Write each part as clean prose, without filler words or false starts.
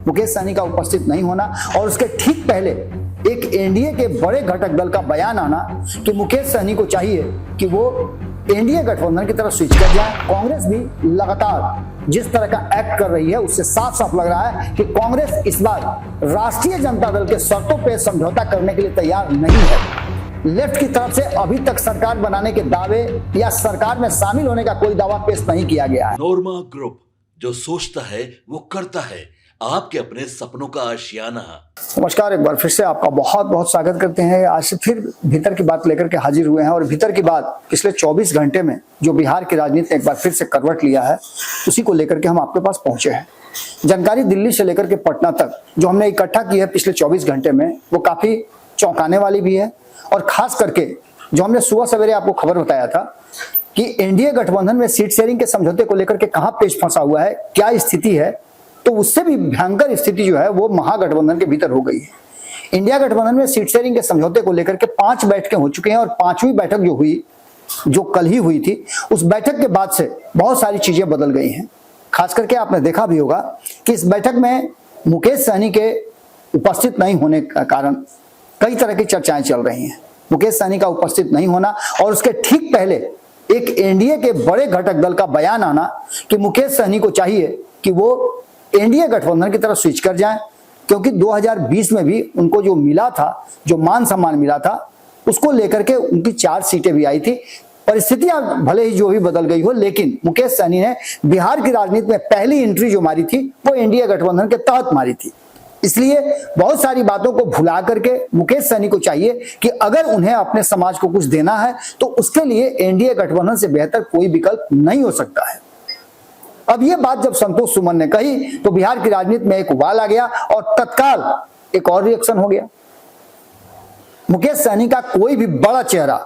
मुकेश सहनी का उपस्थित नहीं होना और उसके ठीक पहले एक एनडीए के बड़े घटक दल का बयान आना कि मुकेश सहनी को चाहिए कि वो एनडीए गठबंधन की तरफ स्विच कर जाए। कांग्रेस भी लगातार जिस तरह का एक्ट कर रही है उससे साफ साफ लग रहा है कि कांग्रेस इस बार राष्ट्रीय जनता दल के शर्तों पर समझौता करने के लिए तैयार नहीं है। लेफ्ट की तरफ से अभी तक सरकार बनाने के दावे या सरकार में शामिल होने का कोई दावा पेश नहीं किया गया है। नोरमा ग्रुप, जो सोचता है वो करता है, आपके अपने सपनों का आशियाना। नमस्कार, एक बार फिर से आपका बहुत बहुत स्वागत करते हैं। आज से फिर भीतर की बात लेकर के हाजिर हुए हैं और भीतर की बात पिछले 24 घंटे में जो बिहार की राजनीति ने एक बार फिर से करवट लिया है उसी को लेकर के हम आपके पास पहुंचे हैं। जानकारी दिल्ली से लेकर के पटना तक जो हमने इकट्ठा की है पिछले 24 घंटे में वो काफी चौंकाने वाली भी है और खास करके जो हमने सुबह सवेरे आपको खबर बताया था कि एनडीए गठबंधन में सीट शेयरिंग के समझौते को लेकर के कहां पेच फंसा हुआ है, क्या स्थिति है, तो उससे भी भयंकर स्थिति जो है वो महागठबंधन के भीतर हो गई है। इंडिया गठबंधन में सीट शेयरिंग के समझौते को लेकर के 5 बैठकें हो चुकी हैं और 5वीं बैठक जो हुई, जो कल ही हुई थी, उस बैठक के बाद से बहुत सारी चीजें बदल गई हैं। खास करके आपने देखा भी होगा कि इस बैठक में मुकेश सहनी के उपस्थित नहीं होने का कारण कई तरह की चर्चाएं चल रही हैं। मुकेश सहनी का उपस्थित नहीं होना और उसके ठीक पहले एक एनडीए के बड़े घटक दल का बयान आना कि मुकेश सहनी को चाहिए कि वो एनडीए गठबंधन की तरफ स्विच कर जाएं, क्योंकि 2020 में भी उनको जो मिला था, जो मान सम्मान मिला था, उसको लेकर के उनकी 4 सीटें भी आई थी। परिस्थितियां भले ही जो भी बदल गई हो, लेकिन मुकेश सहनी ने बिहार की राजनीति में पहली एंट्री जो मारी थी वो एनडीए गठबंधन के तहत मारी थी। इसलिए बहुत सारी बातों को भुला करके मुकेश सहनी को चाहिए कि अगर उन्हें अपने समाज को कुछ देना है तो उसके लिए एनडीए गठबंधन से बेहतर कोई विकल्प नहीं हो सकता है। अब ये बात जब संतोष सुमन ने कही तो बिहार की राजनीति में एक उबाल आ गया और तत्काल एक और रिएक्शन हो गया। मुकेश सहनी का कोई भी बड़ा चेहरा,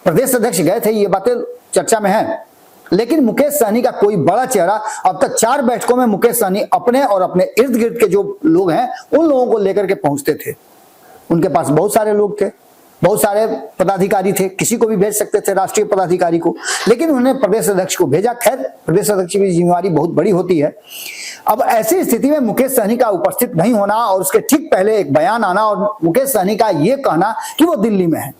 प्रदेश अध्यक्ष गए थे, ये बातें चर्चा में हैं, लेकिन मुकेश सहनी का कोई बड़ा चेहरा अब तक 4 बैठकों में मुकेश सहनी अपने और अपने इर्द गिर्द के जो लोग हैं उन लोगों को लेकर के पहुंचते थे। उनके पास बहुत सारे लोग थे, बहुत सारे पदाधिकारी थे, किसी को भी भेज सकते थे, राष्ट्रीय पदाधिकारी को, लेकिन उन्होंने प्रदेश अध्यक्ष को भेजा। खैर, प्रदेश अध्यक्ष की जिम्मेवारी बहुत बड़ी होती है। अब ऐसी स्थिति में मुकेश सहनी का उपस्थित नहीं होना और उसके ठीक पहले एक बयान आना और मुकेश सहनी का ये कहना कि वो दिल्ली में है,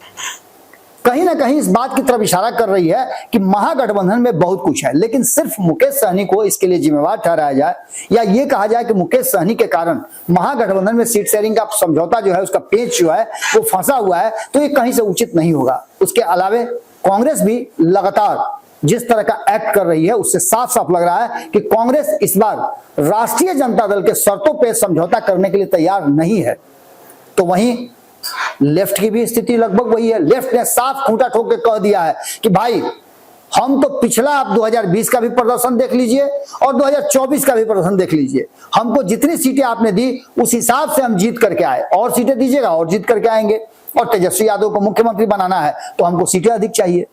कहीं ना कहीं इस बात की तरफ इशारा कर रही है कि महागठबंधन में बहुत कुछ है, लेकिन सिर्फ मुकेश सहनी को इसके लिए जिम्मेवार ठहराया जाए या ये कहा जाए कि मुकेश सहनी के कारण महागठबंधन में सीट शेयरिंग का समझौता जो है, उसका पेच जो है वो फंसा हुआ है, तो ये कहीं से उचित नहीं होगा। उसके अलावे कांग्रेस भी लगातार जिस तरह का एक्ट कर रही है उससे साफ साफ लग रहा है कि कांग्रेस इस बार राष्ट्रीय जनता दल के शर्तों पर समझौता करने के लिए तैयार नहीं है। तो वहीं लेफ्ट की भी स्थिति लगभग वही है। लेफ्ट ने साफ खूंटा ठोक के कह दिया है कि भाई हम तो पिछला आप 2020 का भी प्रदर्शन देख लीजिए और 2024 का भी प्रदर्शन देख लीजिए, हमको जितनी सीटें आपने दी उस हिसाब से हम जीत करके आए, और सीटें दीजिएगा और जीत करके आएंगे, और तेजस्वी यादव को मुख्यमंत्री बनाना है तो हमको सीटें अधिक चाहिए।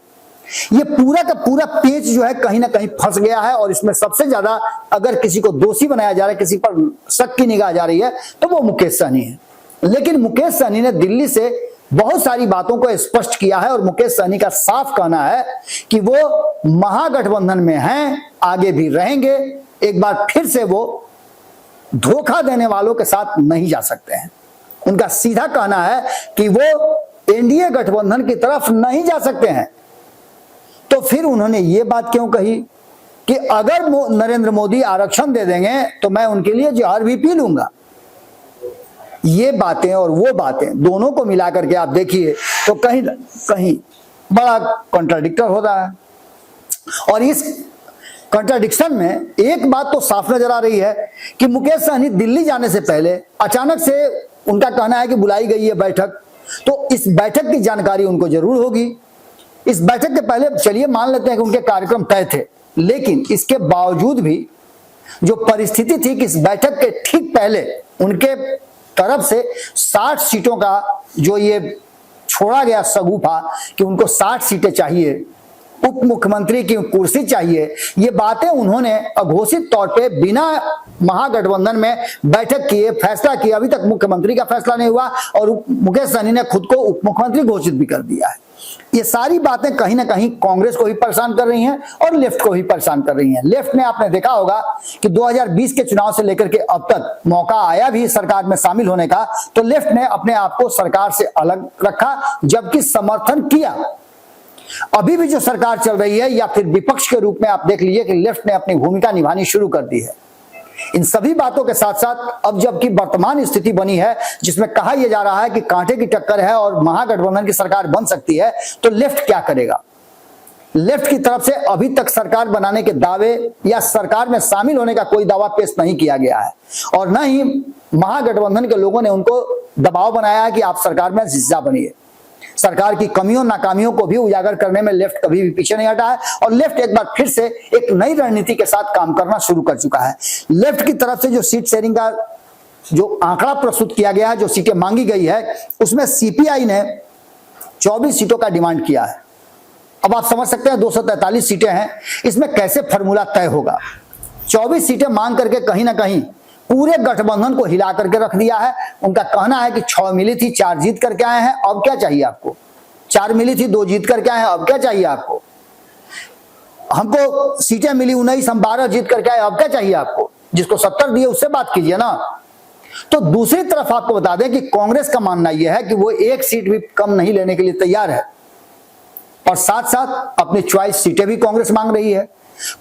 ये पूरा का पूरा पेच जो है कहीं ना कहीं फंस गया है और इसमें सबसे ज्यादा अगर किसी को दोषी बनाया जा रहा है, किसी पर शक की निगाह जा रही है, तो वो मुकेश सहनी है। लेकिन मुकेश सहनी ने दिल्ली से बहुत सारी बातों को स्पष्ट किया है और मुकेश सहनी का साफ कहना है कि वो महागठबंधन में हैं, आगे भी रहेंगे, एक बार फिर से वो धोखा देने वालों के साथ नहीं जा सकते हैं। उनका सीधा कहना है कि वो एनडीए गठबंधन की तरफ नहीं जा सकते हैं। तो फिर उन्होंने ये बात क्यों कही कि अगर नरेंद्र मोदी आरक्षण दे देंगे तो मैं उनके लिए जहर भी पी लूंगा। ये बातें और वो बातें दोनों को मिला करके आप देखिए तो कहीं कहीं बड़ा कॉन्ट्राडिक्टर होता है। और इस कॉन्ट्राडिक्शन में एक बात तो साफ नजर आ रही है कि मुकेश सहनी दिल्ली जाने से पहले अचानक से उनका कहना है कि बुलाई गई है बैठक, तो इस बैठक की जानकारी उनको जरूर होगी। इस बैठक के पहले चलिए मान लेते हैं कि उनके कार्यक्रम तय थे, लेकिन इसके बावजूद भी जो परिस्थिति थी कि इस बैठक के ठीक पहले उनके तरफ से 60 सीटों का जो ये छोड़ा गया सगुफा कि उनको 60 सीटें चाहिए, उप मुख्यमंत्री की कुर्सी चाहिए, ये बातें उन्होंने अघोषित तौर पे बिना महागठबंधन में बैठक किए फैसला किया। अभी तक मुख्यमंत्री का फैसला नहीं हुआ और मुकेश सहनी ने खुद को उप मुख्यमंत्री घोषित भी कर दिया है। ये सारी बातें कहीं ना कहीं कांग्रेस को भी परेशान कर रही हैं और लेफ्ट को भी परेशान कर रही हैं। लेफ्ट ने आपने देखा होगा कि 2020 के चुनाव से लेकर के अब तक मौका आया भी सरकार में शामिल होने का, तो लेफ्ट ने अपने आप को सरकार से अलग रखा, जबकि समर्थन किया। अभी भी जो सरकार चल रही है या फिर विपक्ष के रूप में आप देख लीजिए कि लेफ्ट ने अपनी भूमिका निभानी शुरू कर दी है। इन सभी बातों के साथ साथ अब जबकि वर्तमान स्थिति बनी है जिसमें कहा यह जा रहा है कि कांटे की टक्कर है और महागठबंधन की सरकार बन सकती है, तो लेफ्ट क्या करेगा? लेफ्ट की तरफ से अभी तक सरकार बनाने के दावे या सरकार में शामिल होने का कोई दावा पेश नहीं किया गया है और न ही महागठबंधन के लोगों ने उनको दबाव बनाया है कि आप सरकार में हिस्सा बनिए। सरकार की कमियों नाकामियों को भी उजागर करने में लेफ्ट कभी भी पीछे नहीं हटा है और लेफ्ट एक बार फिर से एक नई रणनीति के साथ काम करना शुरू कर चुका है। लेफ्ट की तरफ से जो सीट शेयरिंग का जो आंकड़ा प्रस्तुत किया गया है, जो सीटें मांगी गई है, उसमें सीपीआई ने 24 सीटों का डिमांड किया है। अब आप समझ सकते हैं 243 सीटें हैं, इसमें कैसे फॉर्मूला तय होगा। 24 सीटें मांग करके कहीं ना कहीं पूरे गठबंधन को हिला करके रख दिया है। उनका कहना है कि 6 मिली थी, 4 जीत करके आए हैं, अब क्या चाहिए आपको? 4 मिली थी, 2 जीत करके आए हैं, अब क्या चाहिए आपको? हमको सीटें मिली 19, हम 12 जीत करके आए, अब क्या चाहिए आपको? जिसको 70 दिए उससे बात कीजिए ना। तो दूसरी तरफ आपको बता दें कि कांग्रेस का मानना यह है कि वो 1 सीट भी कम नहीं लेने के लिए तैयार है और साथ साथ अपनी चॉइस सीटें भी कांग्रेस मांग रही है।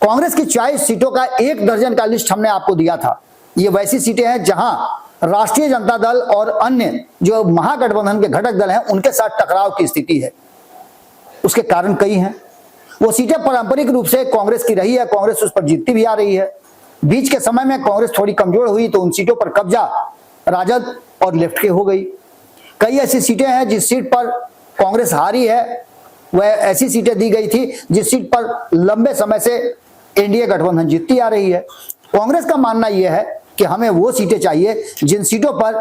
कांग्रेस की चॉइस सीटों का 1 दर्जन का लिस्ट हमने आपको दिया था। ये वैसी सीटें हैं जहां राष्ट्रीय जनता दल और अन्य जो महागठबंधन के घटक दल हैं उनके साथ टकराव की स्थिति है। उसके कारण कई हैं। वो सीटें पारंपरिक रूप से कांग्रेस की रही है, कांग्रेस उस पर जीतती भी आ रही है। बीच के समय में कांग्रेस थोड़ी कमजोर हुई तो उन सीटों पर कब्जा राजद और लेफ्ट के हो गई। कई ऐसी सीटें हैं जिस सीट पर कांग्रेस हारी है, वह ऐसी सीटें दी गई थी जिस सीट पर लंबे समय से एनडीए गठबंधन जीतती आ रही है। कांग्रेस का मानना यह है कि हमें वो सीटें चाहिए जिन सीटों पर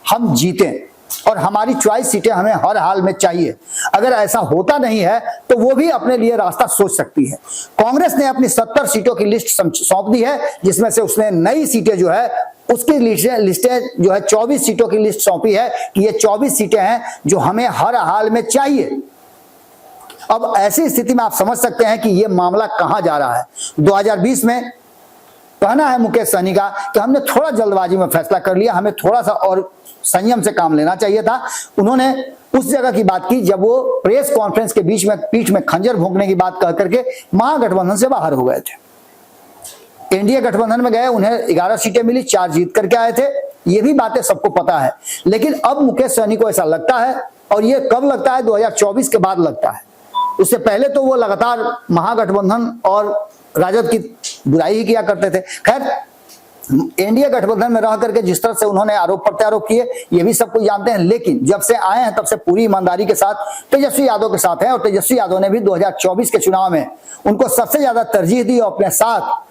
हम जीतें और हमारी चॉइस सीटें हमें हर हाल में चाहिए। अगर ऐसा होता नहीं है तो वो भी अपने लिए रास्ता सोच सकती है। कांग्रेस ने अपनी 70 सीटों की लिस्ट सौंप दी है, जिसमें से उसने नई सीटें जो है उसकी लिस्टें जो है 24 सीटों की लिस्ट सौंपी है कि ये 24 सीटें हैं जो हमें हर हाल में चाहिए। अब ऐसी स्थिति में आप समझ सकते हैं कि ये मामला कहां जा रहा है। 2020 में कहना है मुकेश सहनी का कि हमने थोड़ा जल्दबाजी में फैसला कर लिया, हमें थोड़ा सा और संयम से काम लेना चाहिए था। उन्होंने उस जगह की बात की जब वो प्रेस कॉन्फ्रेंस के बीच में पीठ में खंजर भोंकने की बात कह करके महागठबंधन से बाहर हो गए थे। एनडीए गठबंधन में गए, उन्हें 11 सीटें मिली, 4 जीत करके आए थे। ये भी बातें सबको पता है। लेकिन अब मुकेश सहनी को ऐसा लगता है, और ये कब लगता है? 2024 के बाद लगता है। उससे पहले तो वो लगातार महागठबंधन और राजद की बुराई ही किया करते थे। खैर, एनडीए गठबंधन में रह करके जिस तरह से उन्होंने आरोप प्रत्यारोप किए ये भी सब कुछ जानते हैं, लेकिन जब से आए हैं तब से पूरी ईमानदारी के साथ तेजस्वी यादव के साथ हैं और तेजस्वी यादव ने भी 2024 के चुनाव में उनको सबसे ज्यादा तरजीह दी और अपने साथ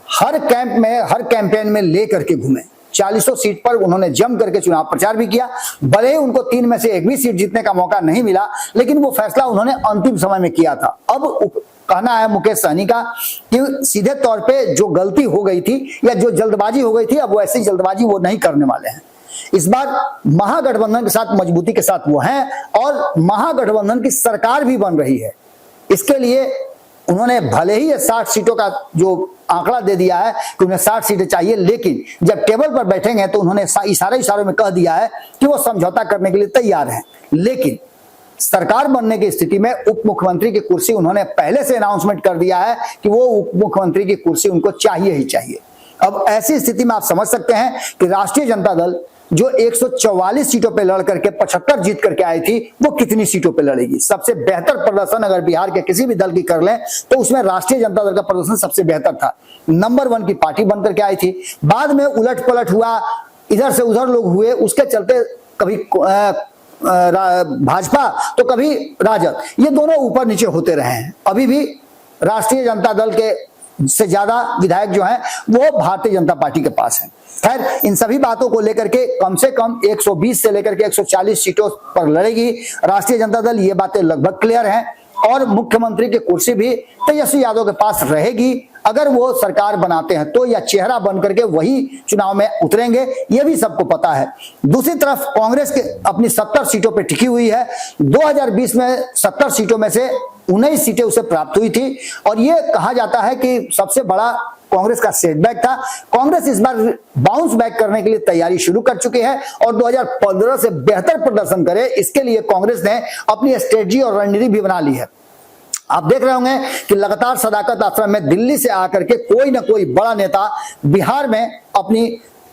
हर कैंप में, हर कैंपेन में ले करके घूमे। 40 सीट पर उन्होंने जम करके चुनाव प्रचार भी किया। भले ही उनको 3 में से 1 भी सीट जीतने का मौका नहीं मिला, लेकिन वो फैसला उन्होंने अंतिम समय में किया था। अब कहना है मुकेश सहनी का कि सीधे तौर पे जो गलती हो गई थी या जो जल्दबाजी हो गई थी, अब वो ऐसी जल्दबाजी वो नहीं करने वाले हैं। इस बार महागठबंधन के साथ मजबूती के साथ वो हैं और महागठबंधन की सरकार भी बन रही है। इसके लिए उन्होंने भले ही 60 सीटों का जो आंकड़ा दे दिया है कि उन्हें 60 सीटें चाहिए, लेकिन जब टेबल पर बैठेंगे तो उन्होंने इशारों में कह दिया है कि वो समझौता करने के लिए तैयार हैं। लेकिन सरकार बनने की स्थिति में उप मुख्यमंत्री की कुर्सी उन्होंने पहले से अनाउंसमेंट कर दिया है कि वो उप मुख्यमंत्री की कुर्सी उनको चाहिए ही चाहिए। अब ऐसी स्थिति में आप समझ सकते हैं कि राष्ट्रीय जनता दल जो 144 सीटों पे लड़ करके 75 जीत करके आई थी, वो कितनी सीटों पे लड़ेगी। सबसे बेहतर प्रदर्शन अगर बिहार के किसी भी दल की कर लें तो उसमें राष्ट्रीय जनता दल का प्रदर्शन सबसे बेहतर था। नंबर 1 की पार्टी बन करके आई थी, बाद में उलट पलट हुआ, इधर से उधर लोग हुए, उसके चलते कभी भाजपा तो कभी राजद, ये दोनों ऊपर नीचे होते रहे हैं। अभी भी राष्ट्रीय जनता दल के से ज्यादा विधायक जो हैं वो भारतीय जनता पार्टी के पास हैं। खैर, इन सभी बातों को लेकर के कम से कम 120 से लेकर के 140 सीटों पर लड़ेगी राष्ट्रीय जनता दल, ये बातें लगभग क्लियर हैं। और मुख्यमंत्री की कुर्सी भी तेजस्वी यादव के पास रहेगी अगर वो सरकार बनाते हैं तो, या चेहरा बन करके वही चुनाव में उतरेंगे, ये भी सबको पता है। दूसरी तरफ कांग्रेस के अपनी 70 सीटों पर टिकी हुई है। 2020 में 70 सीटों में से 19 सीटें उसे प्राप्त हुई थी और ये कहा जाता है कि सबसे बड़ा कांग्रेस का सेटबैक था। कांग्रेस इस बार बाउंस बैक करने के लिए तैयारी शुरू कर चुकी है और 2015 से बेहतर प्रदर्शन करे, इसके लिए कांग्रेस ने अपनी स्ट्रेटजी और रणनीति भी बना ली है। आप देख रहे होंगे कि लगातार सदाकत आश्रम में दिल्ली से आकर के कोई ना कोई बड़ा नेता बिहार में अपनी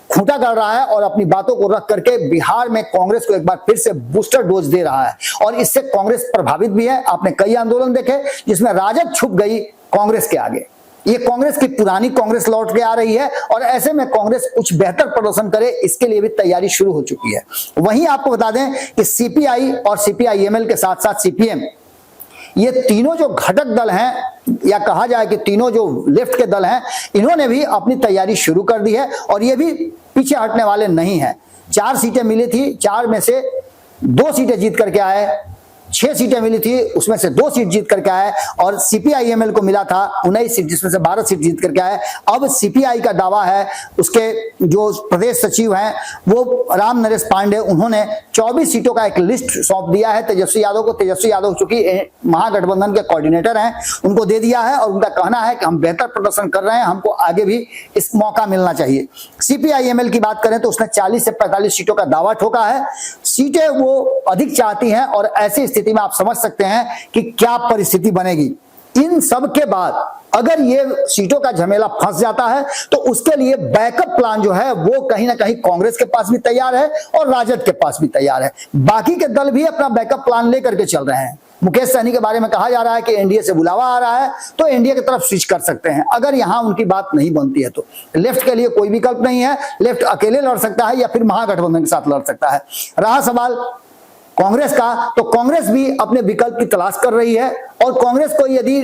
खूंटा कर रहा है और अपनी बातों को रख करके बिहार में कांग्रेस को एक बार फिर से बूस्टर डोज दे रहा है और इससे कांग्रेस प्रभावित भी है। आपने कई आंदोलन देखे जिसमें राजद छुप गई कांग्रेस के आगे। ये कांग्रेस की पुरानी कांग्रेस लौट के आ रही है और ऐसे में कांग्रेस कुछ बेहतर प्रदर्शन करे, इसके लिए भी तैयारी शुरू हो चुकी है। वहीं आपको बता दें कि सीपीआई और सीपीआईएमएल के साथ साथ सीपीएम, ये तीनों जो घटक दल हैं या कहा जाए कि तीनों जो लेफ्ट के दल हैं, इन्होंने भी अपनी तैयारी शुरू कर दी है और ये भी पीछे हटने वाले नहीं हैं। 4 सीटें मिली थी, 4 में से 2 सीटें जीत करके आए, 6 सीटें मिली थी उसमें से 2 सीट जीत करके आए और सीपीआईएमएल को मिला था 19 सीट जिसमें से 12 सीट जीत करके आए। अब सीपीआई का दावा है, उसके जो प्रदेश सचिव हैं वो राम नरेश पांडे, उन्होंने 24 सीटों का एक लिस्ट सौंप दिया है तेजस्वी यादव को। तेजस्वी यादव चूंकि महागठबंधन के कोऑर्डिनेटर हैं, उनको दे दिया है और उनका कहना है कि हम बेहतर प्रदर्शन कर रहे हैं, हमको आगे भी इस मौका मिलना चाहिए। सीपीआईएमएल की बात करें तो उसने 40 से 45 सीटों का दावा ठोका है। सीटें वो अधिक चाहती हैं और ऐसी स्थिति में आप समझ सकते हैं कि क्या परिस्थिति बनेगी। इन सब के बाद अगर ये सीटों का झमेला फंस जाता है तो उसके लिए बैकअप प्लान जो है वो कहीं ना कहीं कांग्रेस के पास भी तैयार है और राजद के पास भी तैयार है। बाकी के दल भी अपना बैकअप प्लान लेकर के चल रहे हैं। मुकेश सहनी के बारे में कहा जा रहा है कि एनडीए से बुलावा आ रहा है तो एनडीए की तरफ स्विच कर सकते हैं अगर यहां उनकी बात नहीं बनती है तो। लेफ्ट के लिए कोई विकल्प नहीं है, लेफ्ट अकेले लड़ सकता है या फिर महागठबंधन के साथ लड़ सकता है। रहा सवाल कांग्रेस का, तो कांग्रेस भी अपने विकल्प की तलाश कर रही है और कांग्रेस को यदि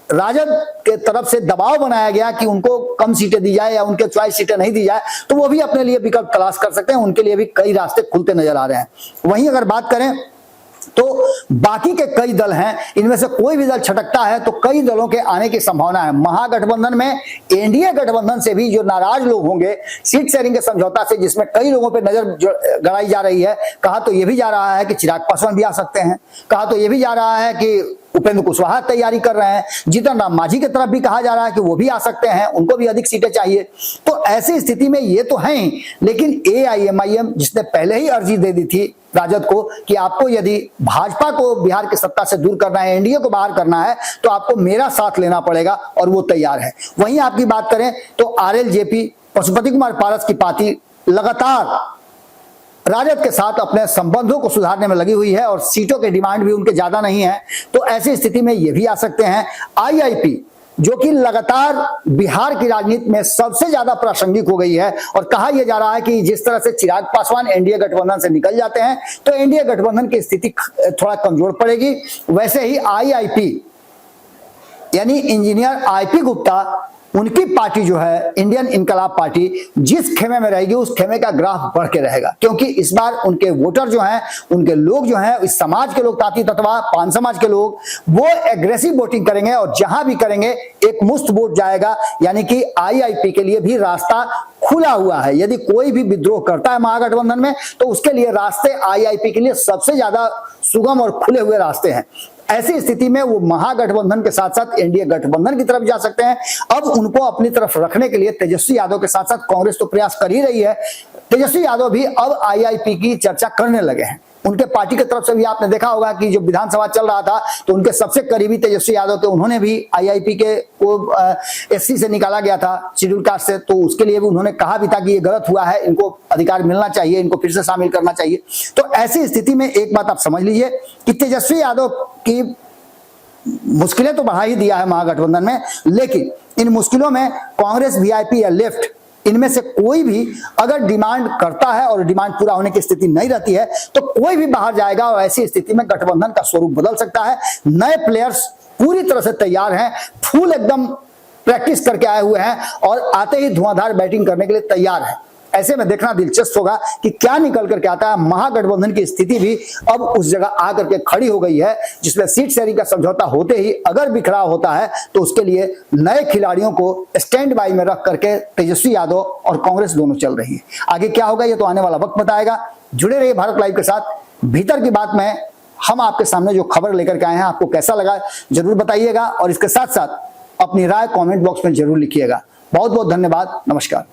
राजद के तरफ से दबाव बनाया गया कि उनको कम सीटें दी जाए या उनके चॉइस सीटें नहीं दी जाए तो वो भी अपने लिए विकल्प तलाश कर सकते हैं। उनके लिए भी कई रास्ते खुलते नजर आ रहे हैं। वहीं अगर बात करें तो बाकी के कई दल हैं, इनमें से कोई भी दल छटकता है तो कई दलों के आने की संभावना है। महागठबंधन में एनडीए गठबंधन से भी जो नाराज लोग होंगे सीट शेयरिंग के समझौता से, जिसमें कई लोगों पे नजर गड़ाई जा रही है, कहा तो यह भी जा रहा है कि चिराग पासवान भी आ सकते हैं, कहा तो यह भी जा रहा है कि उपेंद्र कुशवाहा तैयारी कर रहे हैं, जीतन राम मांझी की तरफ भी कहा जा रहा है कि वो भी आ सकते हैं, उनको भी अधिक सीटें चाहिए। तो ऐसी स्थिति में ये तो हैं, लेकिन एआईएमआईएम जिसने पहले ही अर्जी दे दी थी राजद को कि आपको यदि भाजपा को बिहार की सत्ता से दूर करना है, एनडीए को बाहर करना है तो आपको मेरा साथ लेना पड़ेगा, और वो तैयार है। वहीं आपकी बात करें तो आरएलजेपी पशुपति कुमार पारस की पार्टी लगातार राजद के साथ अपने संबंधों को सुधारने में लगी हुई है और सीटों के डिमांड भी उनके ज्यादा नहीं है, तो ऐसी स्थिति में ये भी आ सकते हैं। आईआईपी जो कि लगातार बिहार की राजनीति में सबसे ज्यादा प्रासंगिक हो गई है और कहा यह जा रहा है कि जिस तरह से चिराग पासवान एनडीए गठबंधन से निकल जाते हैं तो एनडीए गठबंधन की स्थिति थोड़ा कमजोर पड़ेगी, वैसे ही आईआईपी यानी इंजीनियर आईपी गुप्ता, उनकी पार्टी जो है इंडियन इनकलाब पार्टी, जिस खेमे में रहेगी उस खेमे का ग्राफ बढ़ के रहेगा, क्योंकि इस बार उनके वोटर जो हैं, उनके लोग जो हैं, इस समाज के लोग, ताती तत्वा पान समाज के लोग, वो एग्रेसिव वोटिंग करेंगे और जहां भी करेंगे एक मुश्त वोट जाएगा। यानी कि आईआईपी के लिए भी रास्ता खुला हुआ है। यदि कोई भी विद्रोह करता है महागठबंधन में तो उसके लिए रास्ते आईआईपी के लिए सबसे ज्यादा सुगम और खुले हुए रास्ते हैं। ऐसी स्थिति में वो महागठबंधन के साथ साथ एनडीए गठबंधन की तरफ जा सकते हैं। अब उनको अपनी तरफ रखने के लिए तेजस्वी यादव के साथ साथ कांग्रेस तो प्रयास कर ही रही है। तेजस्वी यादव भी अब आईआईपी की चर्चा करने लगे हैं। उनके पार्टी की तरफ से भी आपने देखा होगा कि जो विधानसभा चल रहा था तो उनके सबसे करीबी तेजस्वी यादव थे, उन्होंने भी आईआईपी के को एससी से निकाला गया था, शेड्यूल कास्ट से, तो उसके लिए भी उन्होंने कहा भी था कि ये गलत हुआ है, इनको अधिकार मिलना चाहिए, इनको फिर से शामिल करना चाहिए। तो ऐसी स्थिति में एक बात आप समझ लीजिए कि तेजस्वी यादव की मुश्किलें तो बढ़ा ही दिया है महागठबंधन में, लेकिन इन मुश्किलों में कांग्रेस, वीआईपी या लेफ्ट, इनमें से कोई भी अगर डिमांड करता है और डिमांड पूरा होने की स्थिति नहीं रहती है तो कोई भी बाहर जाएगा और ऐसी स्थिति में गठबंधन का स्वरूप बदल सकता है। नए प्लेयर्स पूरी तरह से तैयार हैं, फुल एकदम प्रैक्टिस करके आए हुए हैं और आते ही धुआंधार बैटिंग करने के लिए तैयार है। ऐसे में देखना दिलचस्प होगा कि क्या निकल करके आता है। महागठबंधन की स्थिति भी अब उस जगह आकर के खड़ी हो गई है जिसमें सीट शेयरिंग का समझौता होते ही अगर बिखराव होता है तो उसके लिए नए खिलाड़ियों को स्टैंड बाई में रख करके तेजस्वी यादव और कांग्रेस दोनों चल रही है। आगे क्या होगा ये तो आने वाला वक्त बताएगा। जुड़े रहिए भारत लाइव के साथ। भीतर की बात में हम आपके सामने जो खबर लेकर के आए हैं आपको कैसा लगा जरूर बताइएगा और इसके साथ साथ अपनी राय कमेंट बॉक्स में जरूर लिखिएगा। बहुत बहुत धन्यवाद। नमस्कार।